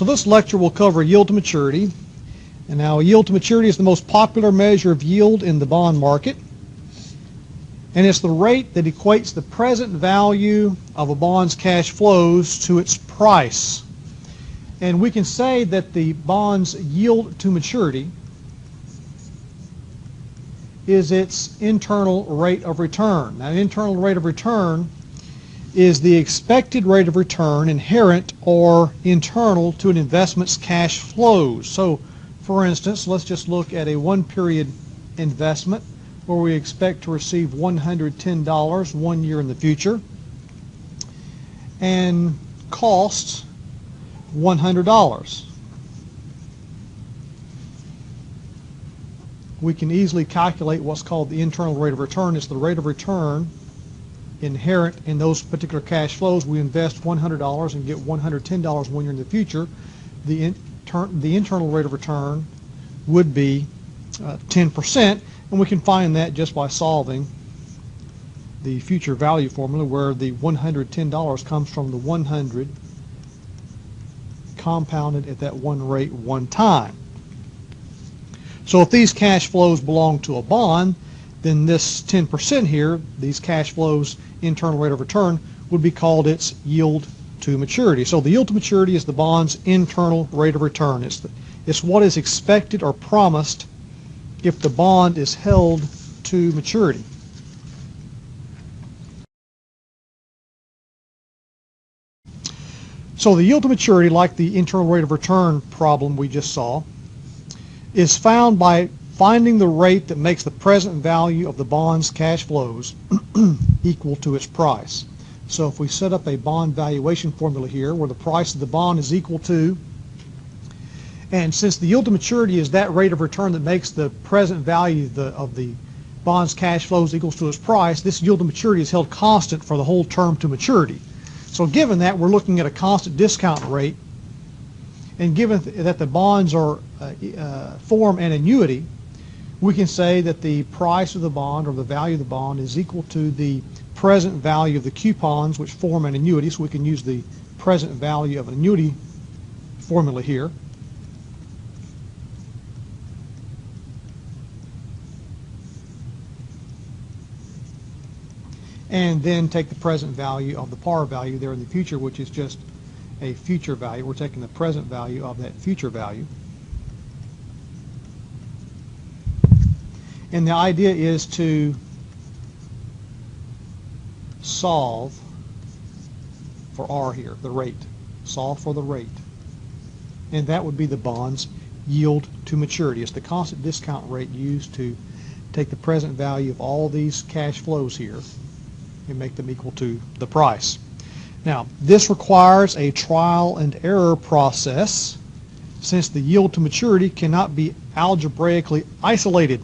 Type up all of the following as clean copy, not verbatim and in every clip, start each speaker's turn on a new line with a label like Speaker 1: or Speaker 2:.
Speaker 1: So this lecture will cover yield to maturity. And now yield to maturity is the most popular measure of yield in the bond market. And it's the rate that equates the present value of a bond's cash flows to its price. And we can say that the bond's yield to maturity is its internal rate of return. Now, internal rate of return is the expected rate of return inherent or internal to an investment's cash flows. So, for instance, let's just look at a one-period investment where we expect to receive $110 1 year in the future and costs $100. We can easily calculate what's called the internal rate of return. It's the rate of return inherent in those particular cash flows. We invest $100 and get $110 1 year in the future. The internal rate of return would be 10%, and we can find that just by solving the future value formula, where the $110 comes from the 100 compounded at that one rate one time. So if these cash flows belong to a bond, then this 10% here, these cash flows internal rate of return, would be called its yield to maturity. So the yield to maturity is the bond's internal rate of return. It's what is expected or promised if the bond is held to maturity. So the yield to maturity, like the internal rate of return problem we just saw, is found by finding the rate that makes the present value of the bond's cash flows equal to its price. So if we set up a bond valuation formula here where the price of the bond is equal to, and since the yield to maturity is that rate of return that makes the present value of the bond's cash flows equals to its price, this yield to maturity is held constant for the whole term to maturity. So given that, we're looking at a constant discount rate, and given that the bonds are form an annuity, we can say that the price of the bond, or the value of the bond, is equal to the present value of the coupons, which form an annuity. So we can use the present value of an annuity formula here. And then take the present value of the par value there in the future, which is just a future value. We're taking the present value of that future value. And the idea is to solve for R here, the rate. Solve for the rate. And that would be the bond's yield to maturity. It's the constant discount rate used to take the present value of all these cash flows here and make them equal to the price. Now, this requires a trial and error process, since the yield to maturity cannot be algebraically isolated.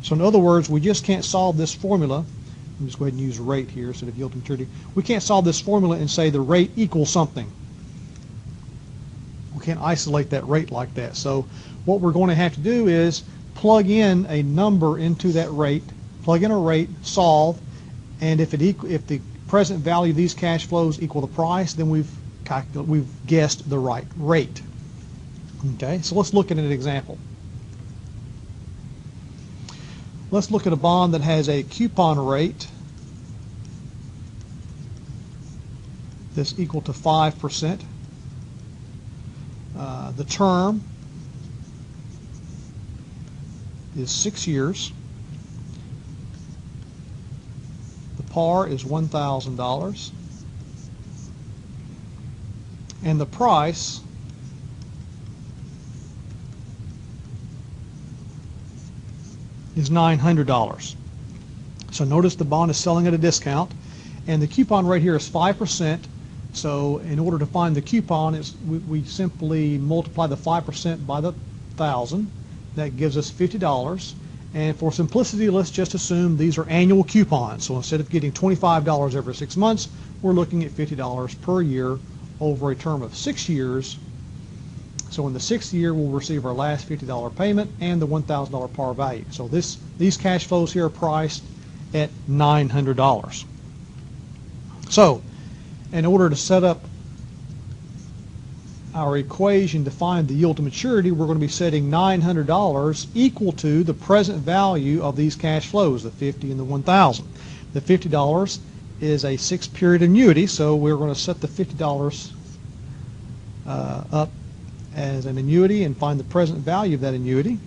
Speaker 1: So in other words, we just can't solve this formula. Let me just go ahead and use rate here instead of yield to maturity. We can't solve this formula and say the rate equals something. We can't isolate that rate like that. So what we're going to have to do is plug in a number into that rate, plug in a rate, solve, and if the present value of these cash flows equal the price, then we've guessed the right rate. Okay, so let's look at an example. Let's look at a bond that has a coupon rate that's equal to 5%. The term is 6 years. The par is $1,000. And the price is $900. So notice the bond is selling at a discount, and the coupon rate here is 5%. So in order to find the coupon, we simply multiply the 5% by the 1,000. That gives us $50. And for simplicity, let's just assume these are annual coupons. So instead of getting $25 every 6 months, we're looking at $50 per year over a term of 6 years. So in the 6th year, we'll receive our last $50 payment and the $1,000 par value. So these cash flows here are priced at $900. So in order to set up our equation to find the yield to maturity, we're going to be setting $900 equal to the present value of these cash flows, the 50 and the 1,000. The $50 is a 6-period annuity, so we're going to set the $50 up as an annuity and find the present value of that annuity.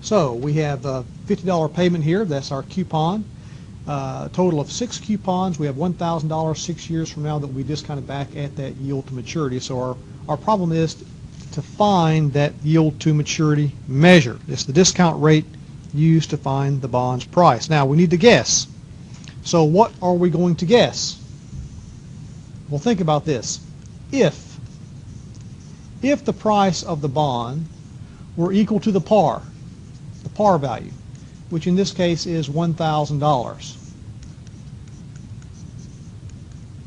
Speaker 1: So we have a $50 payment here. That's our coupon. Total of 6 coupons. We have $1,000 6 years from now that we discounted back at that yield to maturity. So our problem is to find that yield to maturity measure. It's the discount rate used to find the bond's price. Now we need to guess. So what are we going to guess? Well, think about this. If the price of the bond were equal to the par value, which in this case is $1,000,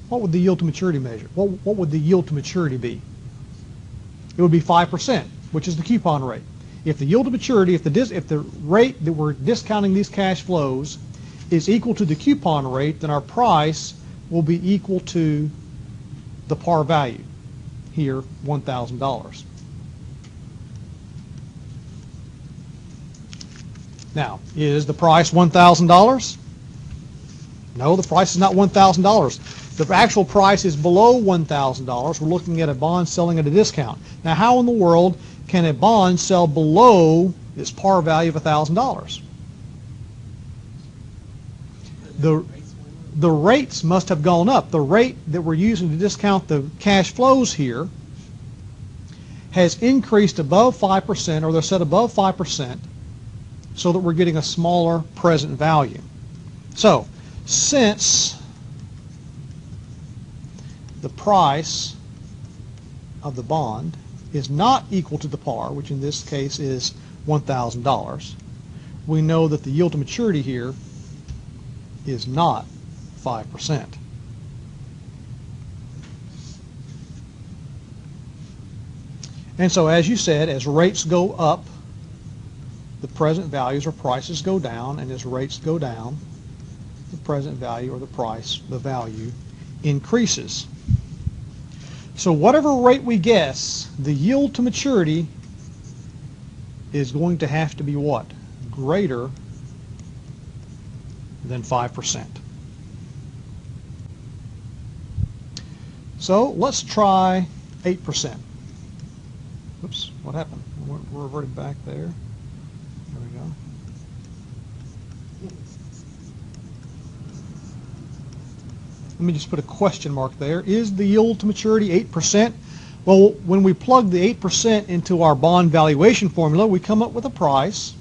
Speaker 1: what would the yield to maturity measure? What would the yield to maturity be? It would be 5%, which is the coupon rate. If the yield to maturity, if the rate that we're discounting these cash flows is equal to the coupon rate, then our price will be equal to the par value, here $1,000. Now, is the price $1,000? No, the price is not $1,000. The actual price is below $1,000. We're looking at a bond selling at a discount. Now, how in the world can a bond sell below its par value of $1,000? The rates must have gone up. The rate that we're using to discount the cash flows here has increased above 5%, or they're set above 5%, so that we're getting a smaller present value. So, since the price of the bond is not equal to the par, which in this case is $1,000, we know that the yield to maturity here is not 5%. And so, as you said, as rates go up, the present values or prices go down, and as rates go down, the present value or the price, the value, increases. So whatever rate we guess, the yield to maturity is going to have to be what? Greater than 5%. So let's try 8%. Oops, what happened? We're reverted back there. There we go. Let me just put a question mark there. Is the yield to maturity 8%? Well, when we plug the 8% into our bond valuation formula, we come up with a price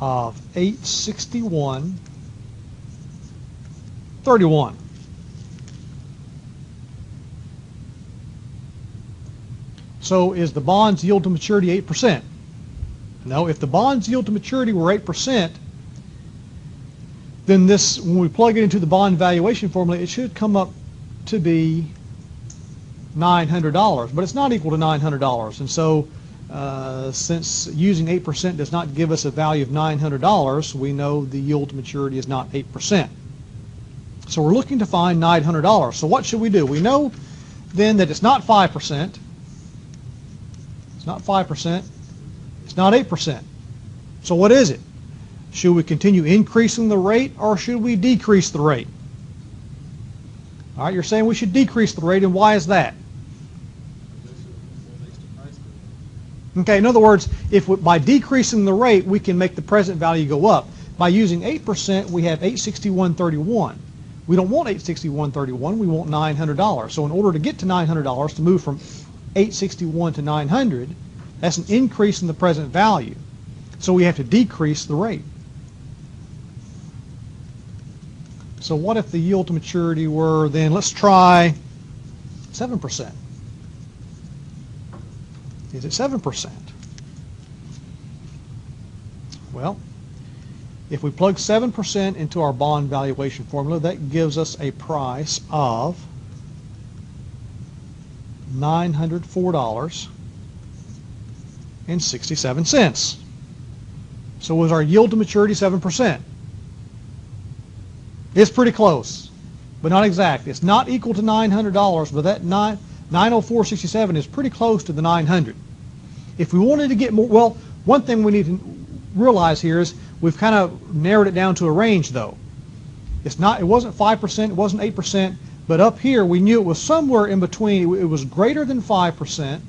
Speaker 1: of $861.31. So is the bond's yield to maturity 8%? No, if the bond's yield to maturity were 8%, then this, when we plug it into the bond valuation formula, it should come up to be $900, but it's not equal to $900. And so since using 8% does not give us a value of $900, we know the yield to maturity is not 8%. So we're looking to find $900. So what should we do? We know then that it's not 5%. It's not 5%. It's not 8%. So what is it? Should we continue increasing the rate, or should we decrease the rate? All right, you're saying we should decrease the rate, and why is that? Okay, in other words, by decreasing the rate, we can make the present value go up. By using 8%, we have $861.31. We don't want $861.31, we want $900. So in order to get to $900, to move from $861 to $900, that's an increase in the present value. So we have to decrease the rate. So what if the yield to maturity were then, let's try 7%. Is it 7%? Well, if we plug 7% into our bond valuation formula, that gives us a price of $904.67. So was our yield to maturity 7%? It's pretty close, but not exact. It's not equal to $900, but that 904.67 is pretty close to the 900. If we wanted to get more, well, one thing we need to realize here is we've kind of narrowed it down to a range, though. It wasn't 5%, it wasn't 8%, but up here we knew it was somewhere in between. It was greater than 5%,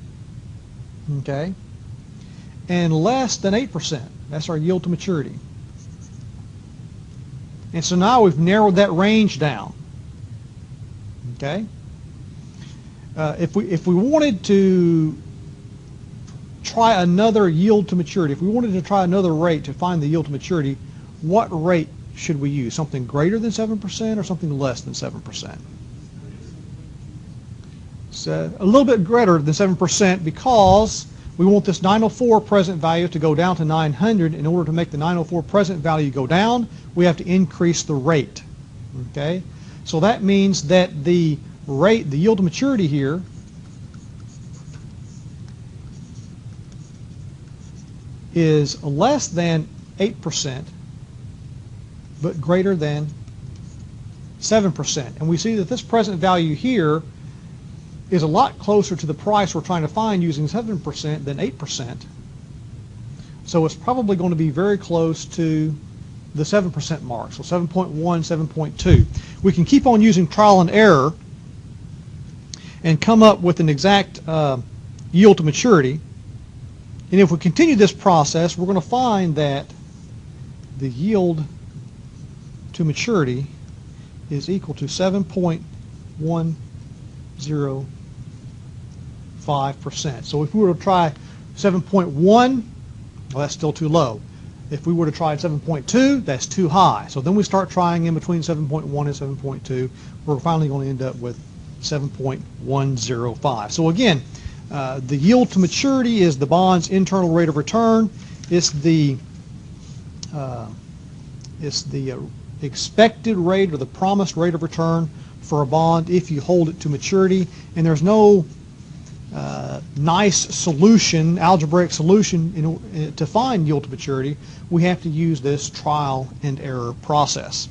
Speaker 1: okay, and less than 8%. That's our yield to maturity. And so now we've narrowed that range down, okay. If we wanted to try another yield to maturity, if we wanted to try another rate to find the yield to maturity, what rate should we use? Something greater than 7% or something less than 7%? So a little bit greater than 7% because we want this 904 present value to go down to 900. In order to make the 904 present value go down, we have to increase the rate. Okay? So that means that the rate, the yield to maturity here, is less than 8%, but greater than 7%. And we see that this present value here is a lot closer to the price we're trying to find using 7% than 8%. So it's probably going to be very close to the 7% mark, so 7.1, 7.2. We can keep on using trial and error and come up with an exact yield to maturity. And if we continue this process, we're going to find that the yield to maturity is equal to 7.105%. So if we were to try 7.1, well, that's still too low. If we were to try 7.2, that's too high. So then we start trying in between 7.1 and 7.2. We're finally going to end up with 7.105. So again, the yield to maturity is the bond's internal rate of return. It's the expected rate or the promised rate of return for a bond if you hold it to maturity. And there's no nice solution, algebraic solution to find yield to maturity. We have to use this trial and error process.